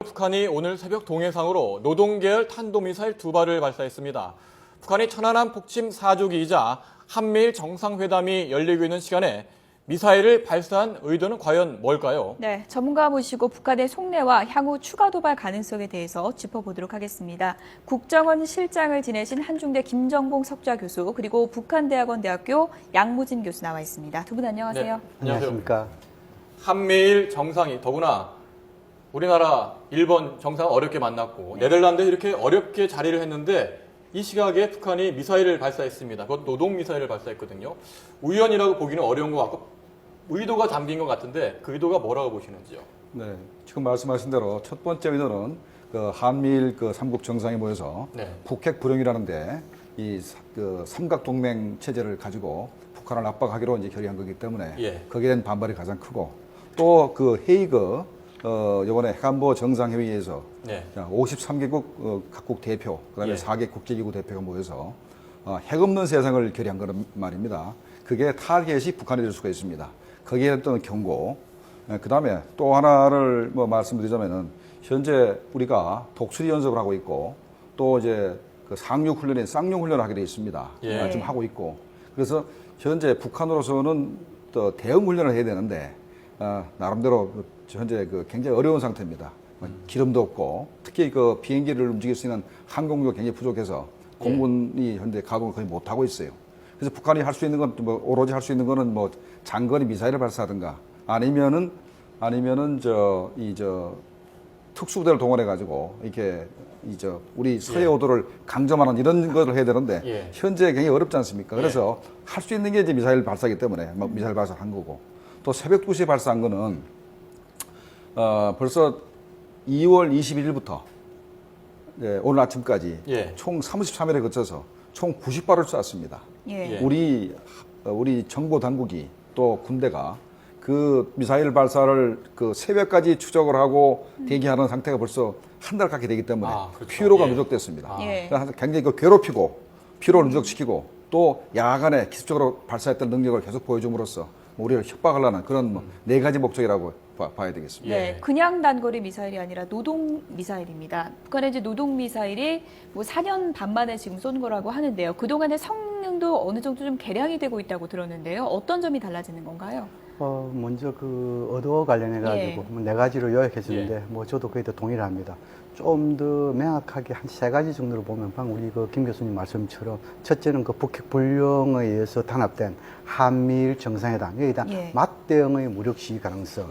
북한이 오늘 새벽 동해상으로 노동계열 탄도미사일 2발을 발사했습니다. 북한이 천안함 폭침 4주기이자 한미일 정상회담이 열리고 있는 시간에 미사일을 발사한 의도는 과연 뭘까요? 네, 전문가 모시고 북한의 속내와 향후 추가 도발 가능성에 대해서 짚어보도록 하겠습니다. 국정원 실장을 지내신 한중대 김정봉 석좌 교수, 그리고 북한대학원 대학교 양무진 교수 나와 있습니다. 두 분 안녕하세요. 네, 안녕하십니까. 한미일 정상이 더구나 우리나라, 일본 정상 어렵게 만났고 네덜란드 이렇게 어렵게 자리를 했는데 이 시각에 북한이 미사일을 발사했습니다. 그것 노동 미사일을 발사했거든요. 우연이라고 보기는 어려운 것 같고 의도가 담긴 것 같은데 그 의도가 뭐라고 보시는지요? 네, 지금 말씀하신 대로 첫 번째 의도는 그 한미일 그 삼국 정상이 모여서 네. 북핵 불응이라는데 이 그 삼각 동맹 체제를 가지고 북한을 압박하기로 이제 결의한 거기 때문에 예. 거기에 대한 반발이 가장 크고 또 그 헤이그 이번에 해안보 정상회의에서 네. 53개국 각국 대표, 그다음에 예. 4개 국제기구 대표가 모여서 핵 없는 세상을 결의한 거는 말입니다. 그게 타겟이 북한이 될 수가 있습니다. 거기에 또는 경고. 그다음에 또 하나를 뭐 말씀드리자면은 현재 우리가 독수리 연습을 하고 있고 또 이제 그 상륙 훈련인 쌍용 훈련을 하게 돼 있습니다. 예. 좀 하고 있고. 그래서 현재 북한으로서는 또 대응 훈련을 해야 되는데 나름대로 현재 그 굉장히 어려운 상태입니다. 기름도 없고 특히 그 비행기를 움직일 수 있는 항공기가 굉장히 부족해서 공군이 현재 가동을 거의 못 하고 있어요. 그래서 북한이 할 수 있는 건 뭐 오로지 할 수 있는 거는 뭐 장거리 미사일을 발사하든가 아니면은 저 특수부대를 동원해 가지고 이렇게 우리 서해 오도를 강점하는 이런 것을 해야 되는데 현재 굉장히 어렵지 않습니까? 그래서 할 수 있는 게 이제 미사일 발사이기 때문에 막 미사일 발사한 거고 또 새벽 2시에 발사한 거는 벌써 2월 21일부터 오늘 아침까지 총 33일에 거쳐서 총 90발을 쐈습니다. 예. 우리 정보 당국이 또 군대가 그 미사일 발사를 그 새벽까지 추적을 하고 대기하는 상태가 벌써 한 달 가까이 되기 때문에 그렇죠. 피로가 누적됐습니다. 예. 그래서 굉장히 그 괴롭히고 피로를 누적시키고 또 야간에 기습적으로 발사했던 능력을 계속 보여줌으로써 우리를 협박하려는 그런 네 가지 목적이라고 봐야 되겠습니다. 네, 그냥 단거리 미사일이 아니라 노동 미사일입니다. 북한의 이제 노동 미사일이 뭐 4년 반 만에 지금 쏜 거라고 하는데요. 그동안의 성능도 어느 정도 좀 개량이 되고 있다고 들었는데요. 어떤 점이 달라지는 건가요? 먼저 그 의도 관련해가지고 네 가지로 요약했었는데 뭐 저도 거의 다 동의를 합니다. 좀 더 명확하게 한 세 가지 정도로 보면 방금 우리 그 김 교수님 말씀처럼 첫째는 그 북핵 불령에 의해서 단합된 한미일 정상회담 여기다 맞대응의 무력 시위 가능성.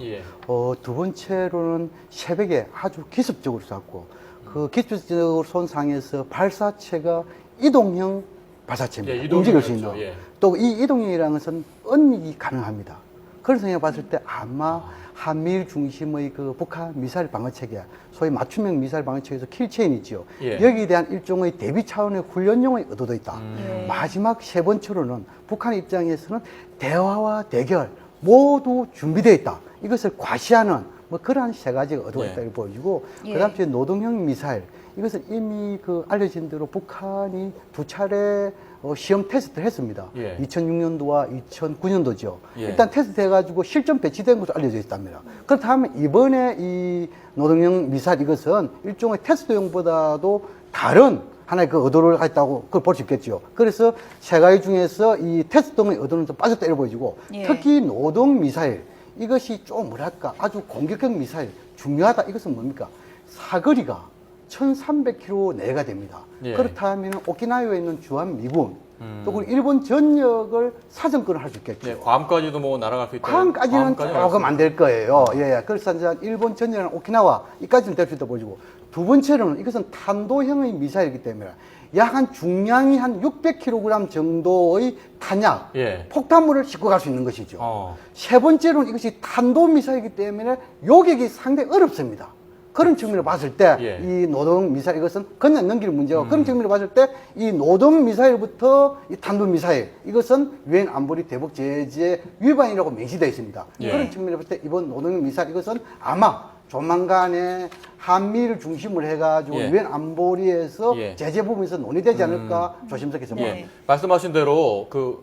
두 번째로는 새벽에 아주 기습적으로 쐈고 그 기습적으로 쏜 상에서 발사체가 이동형 발사체입니다. 움직일 수 있는. 또 이 이동형이라는 것은 언익이 가능합니다. 그런 생각해 봤을 때 아마 한미일 중심의 그 북한 미사일 방어 체계, 소위 맞춤형 미사일 방어 체계에서 킬체인이죠. 여기에 대한 일종의 대비 차원의 훈련용의 의도도 있다. 마지막 세 번째로는 북한 입장에서는 대화와 대결 모두 준비되어 있다. 이것을 과시하는 뭐 그러한 세 가지 의도가 있다고 보여지고 그다음 에 노동형 미사일 이것은 이미 그 알려진 대로 북한이 두 차례 시험 테스트를 했습니다. 2006년도와 2009년도죠. 일단 테스트 해가지고 실전 배치된 것으로 알려져 있답니다. 그렇다면 이번에 이 노동형 미사일 이것은 일종의 테스트용보다도 다른 하나의 그 의도를 했다고 그걸 볼 수 있겠죠. 그래서 세 가지 중에서 이 테스트용의 의도는 좀 빠졌다 이렇게 보여지고 특히 노동 미사일 이것이 좀 뭐랄까 아주 공격형 미사일 중요하다. 이것은 뭡니까? 사거리가 1300km 내가 됩니다. 그렇다면 오키나와에 있는 주한미군 또 그리고 일본 전역을 사정권을 할 수 있겠죠. 괌까지도 뭐 날아갈 수 있다. 괌까지는 조금 안 될 거예요. 그래서 이제 일본 전역이나 오키나와 이까지는 될 수 있다 보여지고 두 번째로는 이것은 탄도형의 미사일이기 때문에 약 한 중량이 한 600kg 정도의 탄약, 폭탄물을 싣고 갈 수 있는 것이죠. 세 번째로는 이것이 탄도미사일이기 때문에 요격이 상당히 어렵습니다. 그런 측면으로 봤을 때 이 노동 미사일 이것은 그냥 넘기는 문제고 그런 측면으로 봤을 때 이 노동 미사일부터 이 탄도 미사일 이것은 유엔 안보리 대북 제재 위반이라고 명시되어 있습니다. 그런 측면으로 봤을 때 이번 노동 미사일 이것은 아마 조만간에 한미를 중심으로 해가지고 유엔 안보리에서 제재 부분에서 논의되지 않을까 조심스럽게 생각합니다. 말씀하신 대로 그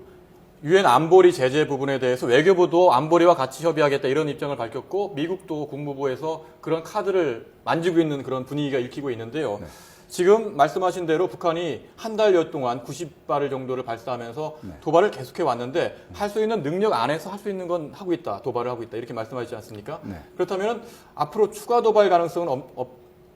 유엔 안보리 제재 부분에 대해서 외교부도 안보리와 같이 협의하겠다 이런 입장을 밝혔고 미국도 국무부에서 그런 카드를 만지고 있는 그런 분위기가 읽히고 있는데요. 네. 지금 말씀하신 대로 북한이 한 달여 동안 90발을 정도를 발사하면서 도발을 계속해 왔는데 할 수 있는 능력 안에서 할 수 있는 건 하고 있다. 도발을 하고 있다. 이렇게 말씀하시지 않습니까? 네. 그렇다면 앞으로 추가 도발 가능성은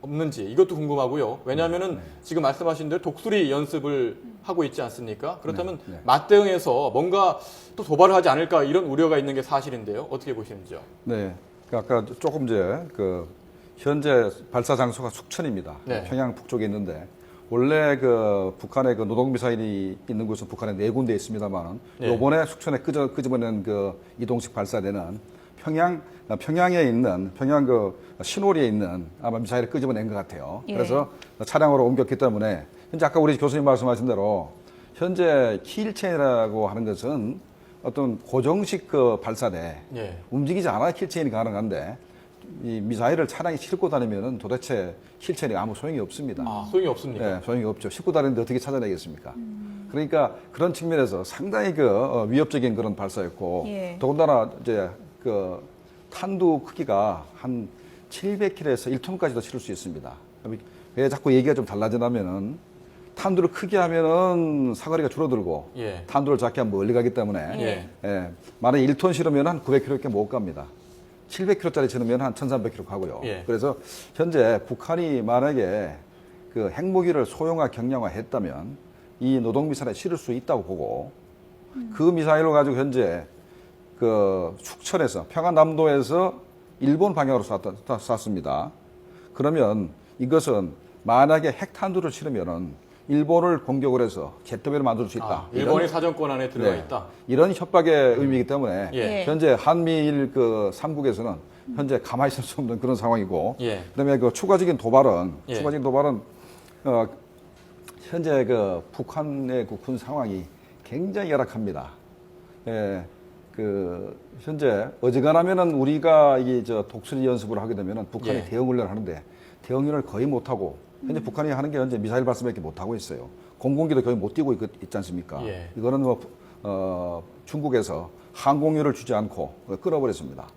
없는지 이것도 궁금하고요. 왜냐하면은 지금 말씀하신 대로 독수리 연습을 하고 있지 않습니까? 그렇다면 네. 맞대응해서 뭔가 또 도발을 하지 않을까 이런 우려가 있는 게 사실인데요. 어떻게 보시는지요? 네. 아까 조금 전에 현재 발사 장소가 숙천입니다. 네. 평양 북쪽에 있는데 원래 북한의 노동 미사일이 있는 곳은 북한에 4군데 있습니다만 네. 요번에 숙천에 끄집어낸 이동식 발사대는 평양에 있는 평양 신오리에 있는 아마 미사일을 끄집어낸 것 같아요. 예. 그래서 차량으로 옮겼기 때문에 현재 아까 우리 교수님 말씀하신 대로 현재 킬체인이라고 하는 것은 어떤 고정식 발사대 예. 움직이지 않아야 킬체인이 가능한데 이 미사일을 차량에 싣고 다니면은 도대체 킬체인이 아무 소용이 없습니다. 아, 소용이 없습니까? 네, 소용이 없죠. 싣고 다니는데 어떻게 찾아내겠습니까? 그러니까 그런 측면에서 상당히 위협적인 그런 발사였고 예. 더군다나 이제 탄두 크기가 한 700kg에서 1톤까지도 치를 수 있습니다. 왜 자꾸 얘기가 좀 달라지냐면은 탄두를 크게 하면은 사거리가 줄어들고 예. 탄두를 작게 하면 멀리 가기 때문에 예. 예, 만약에 1톤 실으면 한 900km밖에 못 갑니다. 700km짜리 실으면 한 1300km 가고요. 예. 그래서 현재 북한이 만약에 핵무기를 소형화 경량화 했다면 이 노동미사일에 실을 수 있다고 보고 그 미사일을 가지고 현재 숙천에서 평안남도에서 일본 방향으로 쐈습니다. 그러면 이것은 만약에 핵탄두를 실으면은 일본을 공격을 해서 제트배를 만들 수 있다. 아, 일본이 사정권 안에 들어가 네. 있다. 이런 협박의 의미이기 때문에 예. 현재 한미일 삼국에서는 현재 가만히 있을 수 없는 그런 상황이고 예. 그다음에 추가적인 도발은 예. 현재 북한의 군 상황이 굉장히 열악합니다. 예, 현재 어지간하면은 우리가 독수리 연습을 하게 되면은 북한이 예. 대응 훈련을 하는데 대응 훈련을 거의 못 하고 현재 북한이 하는 게 현재 미사일 발사밖에 못 하고 있어요. 공군기도 거의 못 뛰고 있지 않습니까? 예. 이거는 중국에서 항공유를 주지 않고 끊어버렸습니다.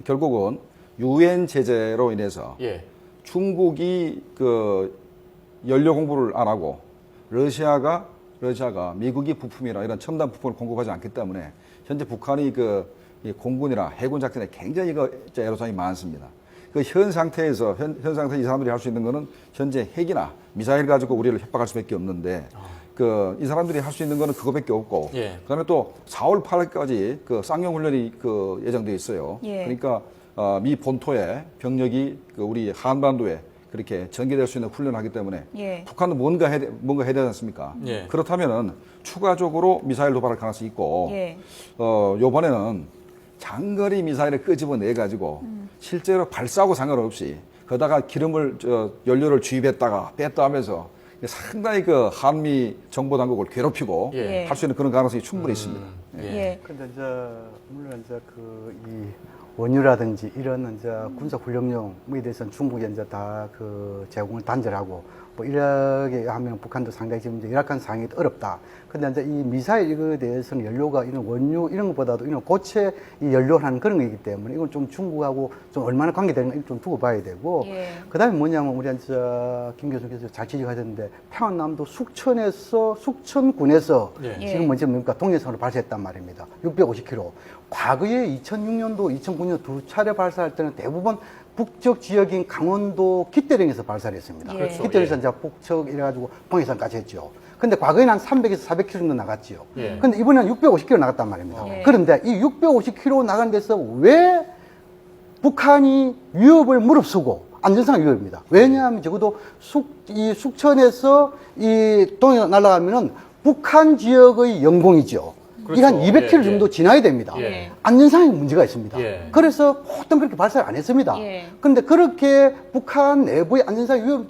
결국은 유엔 제재로 인해서 예. 중국이 연료 공부를 안 하고 러시아가 미국이 부품이나 이런 첨단 부품을 공급하지 않기 때문에 현재 북한이 이 공군이나 해군 작전에 굉장히 애로사항이 많습니다. 현 상태에서 이 사람들이 할 수 있는 거는 현재 핵이나 미사일 가지고 우리를 협박할 수밖에 없는데 이 사람들이 할 수 있는 거는 그거밖에 없고 예. 그다음에 또 4월 8일까지 쌍용 훈련이 예정돼 있어요. 예. 그러니까 미 본토에 병력이 우리 한반도에 그렇게 전개될 수 있는 훈련을 하기 때문에 예. 북한은 뭔가 해야 되지 않습니까? 예. 그렇다면은 추가적으로 미사일 도발할 가능성이 있고 예. 요번에는 장거리 미사일을 끄집어내 가지고 실제로 발사하고 상관없이 거다가 연료를 주입했다가 뺐다 하면서 상당히 한미 정보 당국을 괴롭히고 예. 할 수 있는 그런 가능성이 충분히 있습니다. 예. 근데 물론 이 원유라든지 이런 군사 훈련용에 대해서는 중국이 다 제공을 단절하고 뭐 이렇게 하면 북한도 상당히 지금 열악한 상황이 어렵다. 근데 이 미사일 이거에 대해서는 연료가 이런 원유 이런 것보다도 이런 고체 이 연료라는 그런 거이기 때문에 이건 좀 중국하고 좀 얼마나 관계되는 좀 두고 봐야 되고. 예. 그다음에 뭐냐면 우리 김 교수님께서 잘 지적하셨는데 평안남도 숙천군에서 예. 지금 먼저 뭡니까 동해선으로 발사했단 말입니다. 650km. 과거에 2006년도, 2009년 두 차례 발사할 때는 대부분 북쪽 지역인 강원도 기대령에서 발사를 했습니다. 예. 그렇죠. 기대령에서 예. 이제 북쪽 이래가지고 동해선까지 했죠. 근데 과거에는 한 300에서 400km 정도 나갔지요. 예. 근데 이번에는 650km 나갔단 말입니다. 예. 그런데 이 650km 나간 데서 왜 북한이 위협을 무릅쓰고 안전상 위협입니다. 왜냐하면 적어도 숙천에서 이 동해 날아가면은 북한 지역의 영공이죠. 그렇죠. 이게 한 200km 예, 정도 예. 지나야 됩니다. 예. 안전상의 문제가 있습니다. 예. 그래서 보통 그렇게 발사를 안 했습니다. 예. 그런데 그렇게 북한 내부의 안전상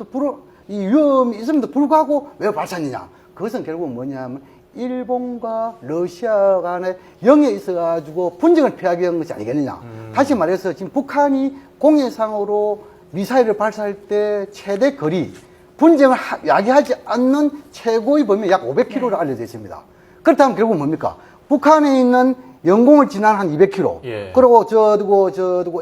위험이 있음에도 불구하고 왜 발사했느냐? 그것은 결국은 뭐냐면 일본과 러시아 간의 영에 있어가지고 분쟁을 피하기 위한 것이 아니겠느냐. 다시 말해서 지금 북한이 공해상으로 미사일을 발사할 때 최대 거리, 분쟁을 야기하지 않는 최고의 범위 약 500km로 알려져 있습니다. 그렇다면 결국 뭡니까? 북한에 있는 영공을 지난 한 200km. 예. 그리고 저두고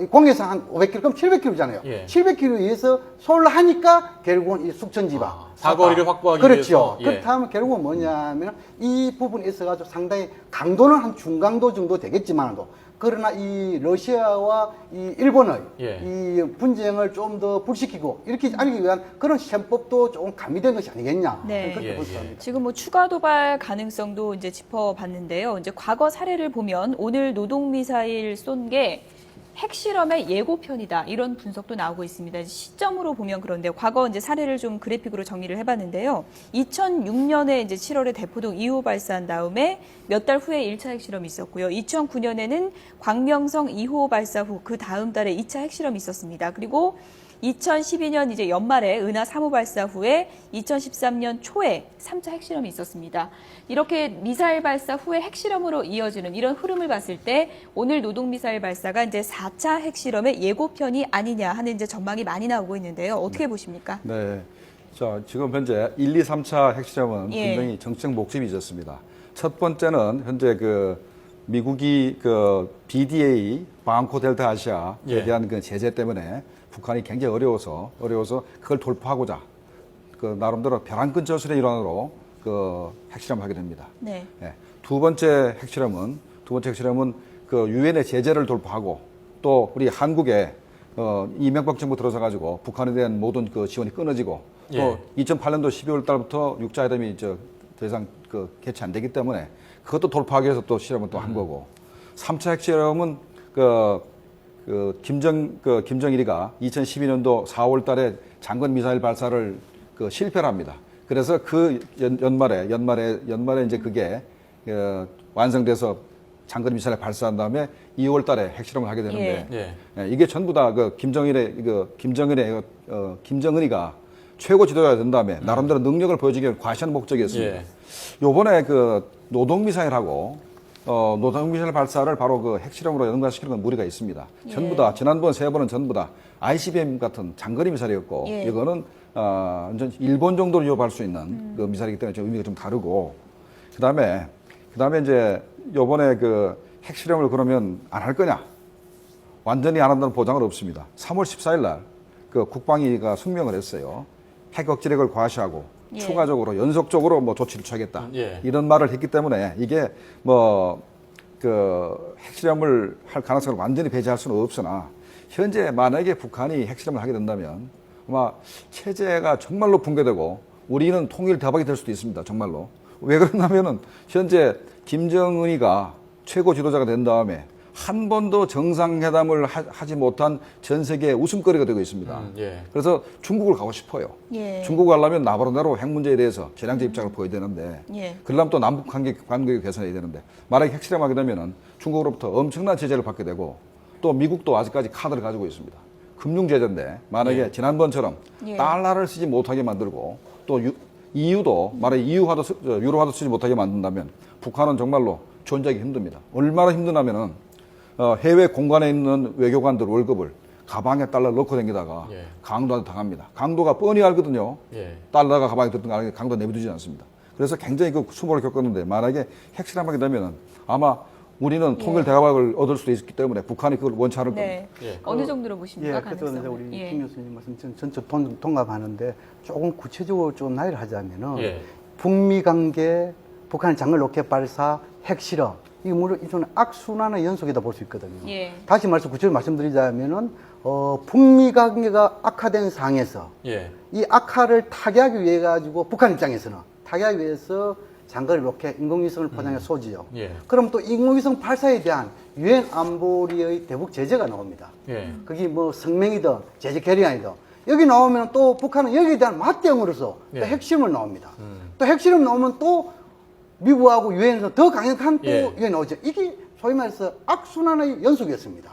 공에서 한 500km, 그럼 700km잖아요. 예. 700km 위해서 소홀로 하니까 결국은 이 숙천지방. 사거리를 확보하기 그렇죠. 위해서. 예. 그렇다면 결국은 뭐냐면 이 부분에 있어가지고 상당히 강도는 한 중강도 정도 되겠지만도 그러나 이 러시아와 이 일본의 예. 이 분쟁을 좀 더 불시키고 이렇게 하기 위한 그런 시행법도 조금 가미된 것이 아니겠냐. 네. 그렇게 예, 볼 수 예. 합니다. 지금 뭐 추가 도발 가능성도 이제 짚어봤는데요. 이제 과거 사례를 보면 오늘 노동 미사일 쏜 게 핵실험의 예고편이다 이런 분석도 나오고 있습니다. 시점으로 보면 그런데 과거 이제 사례를 좀 그래픽으로 정리를 해봤는데요. 2006년에 이제 7월에 대포동 2호 발사한 다음에 몇 달 후에 1차 핵실험이 있었고요. 2009년에는 광명성 2호 발사 후 그 다음 달에 2차 핵실험이 있었습니다. 그리고 2012년 이제 연말에 은하 3호 발사 후에 2013년 초에 3차 핵실험이 있었습니다. 이렇게 미사일 발사 후에 핵실험으로 이어지는 이런 흐름을 봤을 때 오늘 노동 미사일 발사가 이제 4차 핵실험의 예고편이 아니냐 하는 이제 전망이 많이 나오고 있는데요. 어떻게 보십니까? 네. 자, 지금 현재 1, 2, 3차 핵실험은 예. 분명히 정책 목적이 있었습니다. 첫 번째는 현재 그 미국이 그 BDA, 방코 델타 아시아에 예. 대한 그 제재 때문에 북한이 굉장히 어려워서 그걸 돌파하고자 그 나름대로 벼랑끝 저술의 일환으로 그 핵실험을 하게 됩니다. 네. 예. 두 번째 핵실험은 그 유엔의 제재를 돌파하고 또 우리 한국에 이명박 정부 들어서 가지고 북한에 대한 모든 그 지원이 끊어지고 또 예. 2008년도 12월 달부터 육자회담이 더 이상 그 개최 안 되기 때문에 그것도 돌파하기 위해서 또 실험을 또 한 거고 3차 핵실험은 김정일이가 2012년도 4월 달에 장거리 미사일 발사를 실패를 합니다. 그래서 그 연말에 이제 그게 완성돼서 장거리 미사일 발사한 다음에 2월 달에 핵실험을 하게 되는데 예. 예, 이게 전부 다 김정은이가 최고 지도자가 된 다음에 나름대로 능력을 보여주기 위한 과시한 목적이었습니다. 예. 요번에 그 노동미사일하고 노동미사일 발사를 바로 그 핵실험으로 연관시키는 건 무리가 있습니다. 예. 전부 다 지난번 세 번은 전부 다 ICBM 같은 장거리 미사일이었고 예. 이거는 완전 일본 정도로 위협할 수 있는 그 미사일이기 때문에 좀 의미가 좀 다르고 그다음에 이제 요번에 그 핵실험을 그러면 안 할 거냐? 완전히 안 한다는 보장은 없습니다. 3월 14일 날 그 국방위가 성명을 했어요. 핵 억지력을 과시하고 예. 추가적으로 연속적으로 뭐 조치를 취하겠다. 예. 이런 말을 했기 때문에 이게 그 핵실험을 할 가능성을 완전히 배제할 수는 없으나 현재 만약에 북한이 핵실험을 하게 된다면 아마 체제가 정말로 붕괴되고 우리는 통일 대박이 될 수도 있습니다. 정말로. 왜 그러냐면은 현재 김정은이가 최고 지도자가 된 다음에 한 번도 정상회담을 하지 못한 전 세계의 웃음거리가 되고 있습니다. 예. 그래서 중국을 가고 싶어요. 예. 중국 가려면 나바로나로 핵 문제에 대해서 제량적 입장을 보여야 되는데 예. 그러려면 또 남북 관계를 개선해야 되는데 만약에 핵실험하게 되면은 중국으로부터 엄청난 제재를 받게 되고 또 미국도 아직까지 카드를 가지고 있습니다. 금융 제재인데 만약에 예. 지난번처럼 예. 달러를 쓰지 못하게 만들고 또 EU도 만약에 유로화도 쓰지 못하게 만든다면 북한은 정말로 존재하기 힘듭니다. 얼마나 힘드냐면은 해외 공간에 있는 외교관들 월급을 가방에 달러 넣고 다니다가 예. 강도한테 당합니다. 강도가 뻔히 알거든요. 예. 달러가 가방에 들었던 거 알고 강도 내비두지 않습니다. 그래서 굉장히 그 수모를 겪었는데 만약에 핵실험하게 되면은 아마 우리는 통일 대박을 얻을 수도 있기 때문에 북한이 그걸 원치 않을 네. 겁니다. 예. 어느 정도로 보십니까? 예, 그래서 이제 가능성을? 우리 예. 김 교수님 말씀 전적 동감하는데 조금 구체적으로 좀 나열을 하자면은 예. 북미 관계, 북한 장거리 로켓 발사, 핵실험 이게 물론 이런 악순환의 연속이다 볼 수 있거든요. 예. 다시 구체적으로 말씀드리자면은 북미 관계가 악화된 상황에서 예. 이 악화를 타개하기 위해 가지고 북한 입장에서는 타개하기 위해서 장거리 로켓 인공위성을 포장해 쏘지요. 예. 그럼 또 인공위성 발사에 대한 유엔 안보리의 대북 제재가 나옵니다. 예. 그게 뭐 성명이든 제재 결의안이든 여기 나오면 또 북한은 여기에 대한 맞대응으로서 예. 또 핵실험을 나옵니다. 또 핵실험 나오면 또 미국하고 유엔에서 더 강력한 또 예. 유엔 나오죠. 이게 소위 말해서 악순환의 연속이었습니다.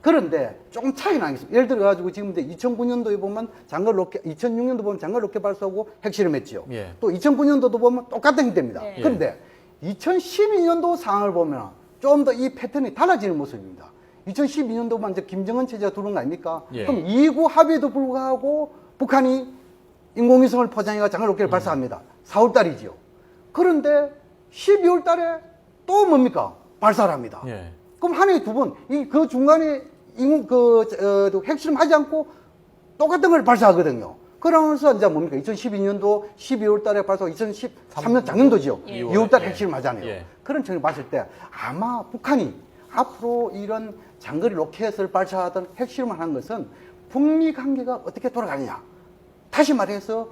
그런데 조금 차이가 나겠습니다. 예를 들어 가지고 지금 2009년도에 보면 장거리 로켓, 2006년도 보면 장거리 로켓 발사하고 핵실험했죠. 예. 또 2009년도도 보면 똑같은 때입니다. 네. 그런데 2012년도 상황을 보면 좀 더 이 패턴이 달라지는 모습입니다. 2012년도만 이제 김정은 체제가 들어온 거 아닙니까? 예. 그럼 2구 합의에도 불구하고 북한이 인공위성을 포장해가 장거리 로켓을 발사합니다. 4월 달이지요. 그런데 12월 달에 또 뭡니까? 발사를 합니다. 예. 그럼 한 해에 두 번, 그 중간에 핵실험 하지 않고 똑같은 걸 발사하거든요. 그러면서 이제 뭡니까? 2012년도 12월 달에 발사하고 2013년 작년도지요. 예. 2월 달에 예. 핵실험 하잖아요. 예. 그런 측면을 봤을 때 아마 북한이 앞으로 이런 장거리 로켓을 발사하던 핵실험을 하는 것은 북미 관계가 어떻게 돌아가느냐. 다시 말해서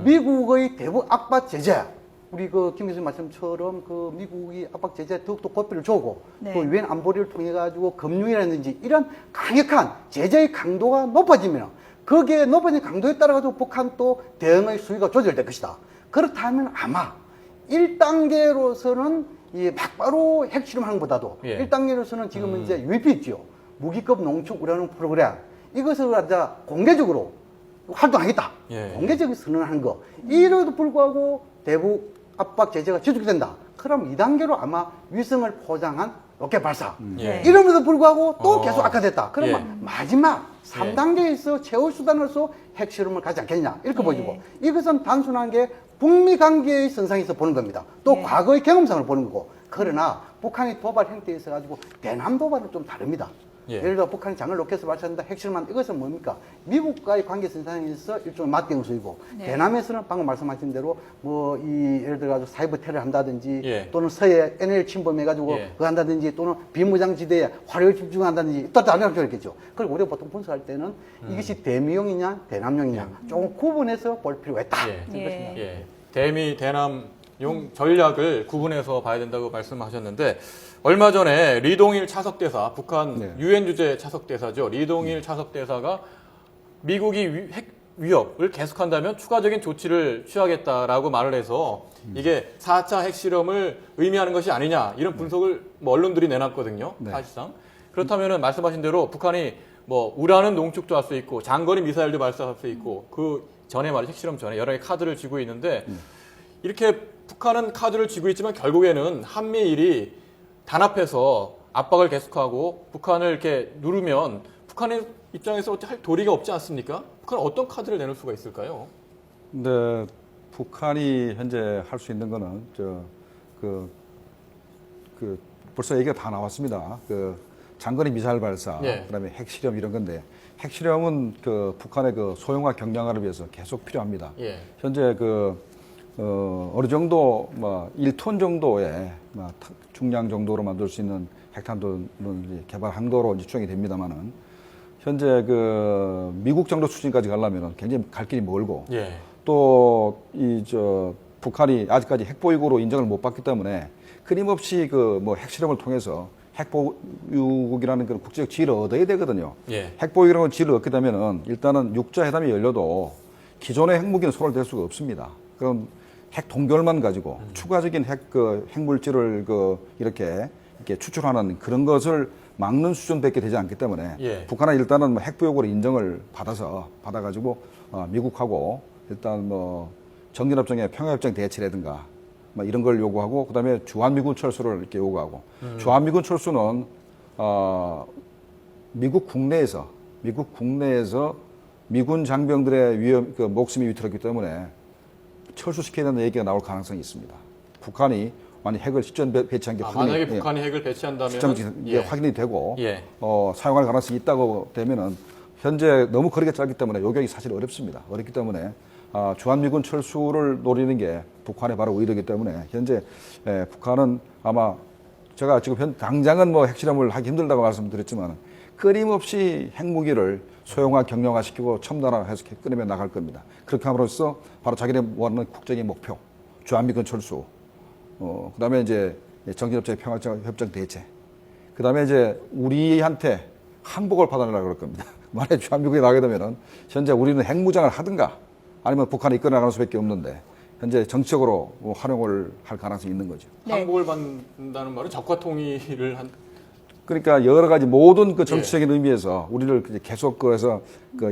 미국의 대북 압박 제재, 우리 김 교수님 말씀처럼 미국이 압박 제재 더욱더 고삐를 주고 네. 또 유엔 안보리를 통해 가지고 금융이라든지 이런 강력한 제재의 강도가 높아지면 거기에 높아진 강도에 따라 가지고 북한 또 대응의 수위가 조절될 것이다. 그렇다면 아마 1단계로서는 막바로 핵실험하는 것보다도 예. 1단계로서는 지금 이제 UEP 있죠. 무기급 농축 우라늄 프로그램. 이것을 갖다 공개적으로 활동하겠다. 예. 공개적인 선언하는 거. 이래도 불구하고 대북 압박 제재가 지속된다. 그럼 2단계로 아마 위성을 포장한 로켓 발사. 예. 이러면서 불구하고 또 계속 악화됐다. 그러면 예. 마지막 3단계에서 최후 수단으로서 핵실험을 가지 않겠냐. 이렇게 예. 보이고. 이것은 단순한 게 북미 관계의 선상에서 보는 겁니다. 또 예. 과거의 경험상을 보는 거고. 그러나 북한의 도발 행태에 있어 가지고 대남 도발은 좀 다릅니다. 예. 예를 들어 북한이 장을 로켓을 발사한다, 핵실험한다. 이것은 뭡니까? 미국과의 관계 선상에서 일종의 맞대응수이고 네. 대남에서는 방금 말씀하신 대로 예를 들어 가지고 사이버 테러를 한다든지 예. 또는 서해 NL 침범해 가지고 예. 그거 한다든지 또는 비무장지대에 화력을 집중한다든지 또 다른 걸 있겠죠. 그리고 우리가 보통 분석할 때는 이것이 대미용이냐 대남용이냐 조금 구분해서 볼 필요가 있다. 예. 이런 것입니다. 예. 대미 대남용 전략을 구분해서 봐야 된다고 말씀하셨는데 얼마 전에 리동일 차석대사, 북한 네. 유엔 주재 차석대사죠. 리동일 차석대사가 미국이 핵 위협을 계속한다면 추가적인 조치를 취하겠다라고 말을 해서 이게 4차 핵실험을 의미하는 것이 아니냐 이런 분석을 언론들이 내놨거든요. 네. 사실상. 그렇다면은 말씀하신 대로 북한이 우라는 농축도 할 수 있고 장거리 미사일도 발사할 수 있고 그 전에 말이죠. 핵실험 전에 여러 개 카드를 쥐고 있는데 이렇게 북한은 카드를 쥐고 있지만 결국에는 한미일이 단합해서 압박을 계속하고 북한을 이렇게 누르면 북한의 입장에서 어떻게 할 도리가 없지 않습니까? 북한은 어떤 카드를 내놓을 수가 있을까요? 근데 북한이 현재 할 수 있는 거는 벌써 얘기가 다 나왔습니다. 장거리 미사일 발사, 예. 그다음에 핵실험 이런 건데 핵실험은 북한의 소형화 경량화를 위해서 계속 필요합니다. 예. 현재 어느 정도 1톤 정도의 중량 정도로 만들 수 있는 핵탄두를 개발한 거로 추정이 됩니다만은 현재 미국 정도 수준까지 가려면 굉장히 갈 길이 멀고 예. 또 북한이 아직까지 핵보유국으로 인정을 못 받기 때문에 끊임없이 핵실험을 통해서 핵보유국이라는 그런 국제적 지위를 얻어야 되거든요. 예. 핵보유국이라는 지위를 얻게 되면은 일단은 육자회담이 열려도 기존의 핵무기는 손을 댈 수가 없습니다. 그럼 핵 동결만 가지고 추가적인 핵물질을 이렇게 추출하는 그런 것을 막는 수준밖에 되지 않기 때문에 예. 북한은 일단은 핵보유국으로 인정을 받아가지고 미국하고 일단 정전협정의 평화협정 대치라든가 이런 걸 요구하고 그다음에 주한미군 철수를 이렇게 요구하고 주한미군 철수는 미국 국내에서 미군 장병들의 목숨이 위태롭기 때문에 철수시켜야 된다는 얘기가 나올 가능성이 있습니다. 북한이 만약 핵을 실전 배치한 게 만약에 북한이 핵을 배치한다면 실전 확인이 되고 예. 사용할 가능성이 있다고 되면은 현재 너무 거리가 짧기 때문에 요격이 사실 어렵습니다. 어렵기 때문에 주한미군 철수를 노리는 게 북한의 바로 의도이기 때문에 현재 북한은 아마 제가 지금 당장은 핵실험을 하기 힘들다고 말씀드렸지만 끊임없이 핵무기를 소형화, 경량화시키고 첨단화해서 끊임에 나갈 겁니다. 그렇게 함으로써 바로 자기네 원하는 국적인 목표, 주한미군 철수, 그다음에 이제 정전협정 평화협정 대체, 그다음에 이제 우리한테 항복을 받아내려고 그럴 겁니다. 만약에 주한미군이 나가게 되면은 현재 우리는 핵무장을 하든가 아니면 북한이 이끌어 나갈 수밖에 없는데 현재 정치적으로 활용을 할 가능성이 있는 거죠. 네. 항복을 받는다는 말은 적화 통일을 그러니까 여러 가지 모든 정치적인 의미에서 우리를 계속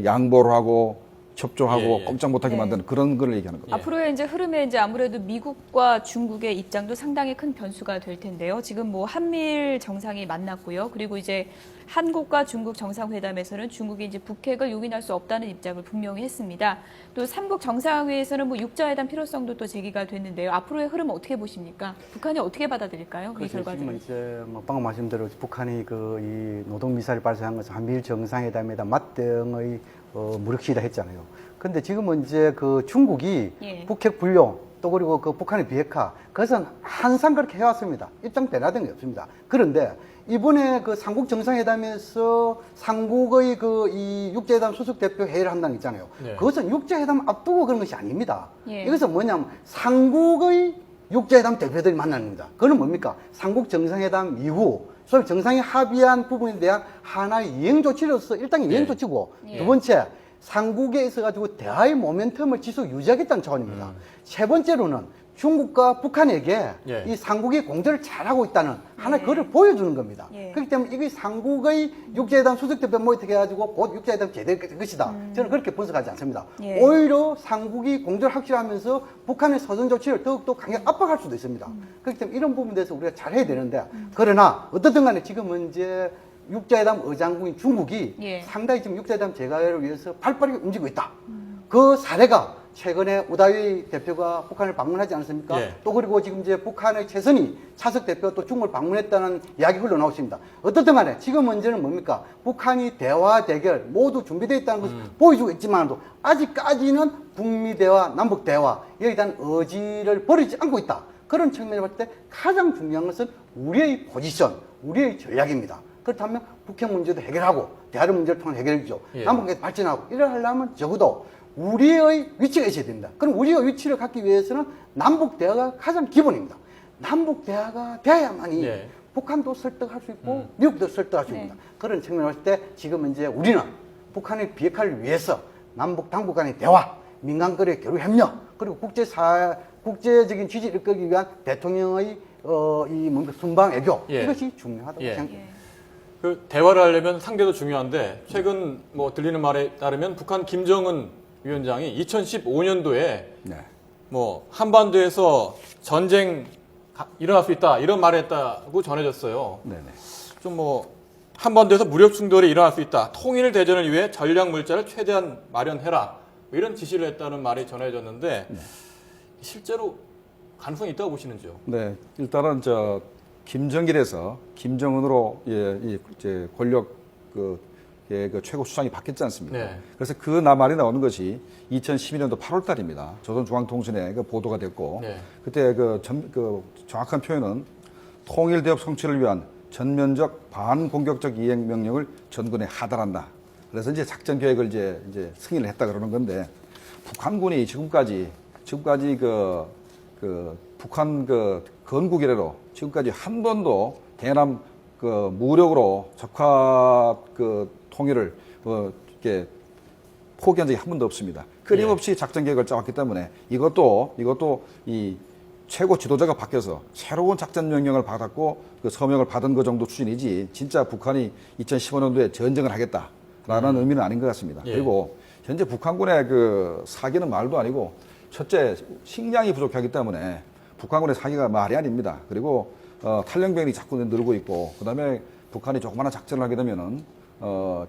양보를 하고 협조하고 예, 예. 꼼짝 못하게 네. 만드는 그런 걸 얘기하는 겁니다. 앞으로의 이제 흐름에 이제 아무래도 미국과 중국의 입장도 상당히 큰 변수가 될 텐데요. 지금 뭐 한미일 정상이 만났고요. 그리고 이제 한국과 중국 정상회담에서는 중국이 이제 북핵을 용인할 수 없다는 입장을 분명히 했습니다. 또 삼국 정상회의에서는 뭐 육자회담 필요성도 또 제기가 됐는데요. 앞으로의 흐름은 어떻게 보십니까? 북한이 어떻게 받아들일까요? 이 그렇죠. 지금 결과들을. 이제 뭐 방금 말씀대로 북한이 그 이 노동 미사일 발사한 것은 한미일 정상회담에다 맞대응의 무력시위다 했잖아요. 근데 지금은 이제 그 중국이 예. 북핵 불용 또 그리고 그 북한의 비핵화 그것은 항상 그렇게 해왔습니다. 입장 변화된 게 없습니다. 그런데 이번에 그 삼국 정상회담에서 삼국의 그 이 육자회담 수석 대표 회의를 한다는 게 있잖아요. 네. 그것은 육자회담 앞두고 그런 것이 아닙니다. 예. 이것은 뭐냐면 삼국의 육자회담 대표들이 만나는 겁니다. 그건 뭡니까? 삼국 정상회담 이후 소위 정상이 합의한 부분에 대한 하나의 이행 조치로서 일단 이행 예. 조치고 예. 두 번째 삼국에 있어가지고 대화의 모멘텀을 지속 유지하겠다는 차원입니다. 세 번째로는 중국과 북한에게 예. 이 삼국이 공조를 잘하고 있다는 하나의 예. 그걸 보여주는 겁니다. 예. 그렇기 때문에 이게 삼국의 육자회담 수석대표 모이게 해가지고 곧 육자회담 제대로 될 것이다. 저는 그렇게 분석하지 않습니다. 예. 오히려 삼국이 공조를 확실하면서 북한의 서전 조치를 더욱더 강하게 압박할 수도 있습니다. 그렇기 때문에 이런 부분에 대해서 우리가 잘해야 되는데 그러나 어떻든 간에 지금은 이제 육자회담 의장국인 중국이 예. 상당히 지금 육자회담 재가를 위해서 발빠르게 움직이고 있다. 그 사례가 최근에 우다위 대표가 북한을 방문하지 않았습니까? 예. 또 그리고 지금 이제 북한의 최선희 차석 대표 또 중국을 방문했다는 이야기 흘러나오십니다. 어떻든 간에 지금 문제는 뭡니까? 북한이 대화 대결 모두 준비되어 있다는 것을 보여주고 있지만도 아직까지는 북미 대화, 남북 대화 여기에 대한 의지를 버리지 않고 있다. 그런 측면에 봤을 때 가장 중요한 것은 우리의 포지션, 우리의 전략입니다. 그렇다면 북핵 문제도 해결하고 대화의 문제를 통한 해결이죠. 예. 남북에 발전하고 이래 하려면 적어도 우리의 위치가 있어야 됩니다. 그럼 우리의 위치를 갖기 위해서는 남북 대화가 가장 기본입니다. 남북 대화가 돼야만이 예. 북한도 설득할 수 있고 미국도 설득할 수 네. 있습니다. 그런 측면을 봤을 때 지금 이제 우리는 북한의 비핵화를 위해서 남북 당국 간의 대화, 민간거래 교류 협력 그리고 국제적인 지지를 이끌기 위한 대통령의 이 뭔가 순방 애교 예. 이것이 중요하다고 예. 생각합니다. 예. 그 대화를 하려면 상대도 중요한데 최근 뭐 들리는 말에 따르면 북한 김정은 위원장이 2015년도에 네. 뭐 한반도에서 전쟁 일어날 수 있다 이런 말을 했다고 전해졌어요. 네네. 좀 뭐 한반도에서 무력 충돌이 일어날 수 있다. 통일 대전을 위해 전략 물자를 최대한 마련해라. 뭐 이런 지시를 했다는 말이 전해졌는데 실제로 가능성이 있다고 보시는지요? 네, 일단은 김정일에서 김정은으로 이제 권력 그 최고 수장이 바뀌었지 않습니까? 네. 그래서 그 말이 나오는 것이 2012년도 8월 달입니다. 조선중앙통신에 그 보도가 됐고 네. 그때 그 정확한 표현은 통일대업 성취를 위한 전면적 반공격적 이행 명령을 전군에 하달한다. 그래서 이제 작전 계획을 이제 승인을 했다 그러는 건데 북한군이 지금까지 그 북한 그 건국 이래로 지금까지 한 번도 대남 그 무력으로 적화 그 통일을 이렇게 포기한 적이 한 번도 없습니다. 끊임없이 작전 계획을 짜왔기 때문에 이것도 이 최고 지도자가 바뀌어서 새로운 작전 명령을 받았고 그 서명을 받은 그 정도 수준이지 진짜 북한이 2015년도에 전쟁을 하겠다라는 의미는 아닌 것 같습니다. 예. 그리고 현재 북한군의 그 사기는 말도 아니고 첫째 식량이 부족하기 때문에 북한군의 사기가 말이 아닙니다. 그리고 탈영병이 자꾸 늘고 있고 그다음에 북한이 조그마한 작전을 하게 되면은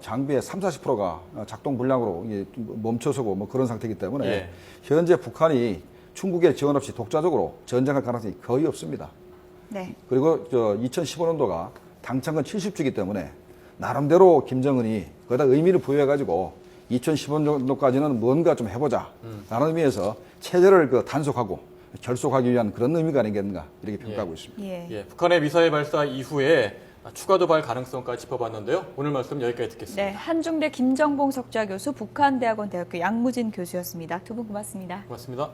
장비의 30~40%가 작동 불량으로 이게 멈춰서고 뭐 그런 상태이기 때문에 예. 현재 북한이 중국의 지원 없이 독자적으로 전쟁할 가능성이 거의 없습니다. 네. 그리고 2015년도가 당창근 70주기 때문에 나름대로 김정은이 거기다 의미를 부여해가지고 2015년도까지는 뭔가 좀 해보자 라는 의미에서 체제를 그 단속하고 결속하기 위한 그런 의미가 아니겠는가 이렇게 평가하고 있습니다. 예. 예, 북한의 미사일 발사 이후에 추가 도발 가능성까지 짚어봤는데요. 오늘 말씀 여기까지 듣겠습니다. 네, 한중대 김정봉 석좌 교수, 북한대학원 대학교 양무진 교수였습니다. 두 분 고맙습니다. 고맙습니다.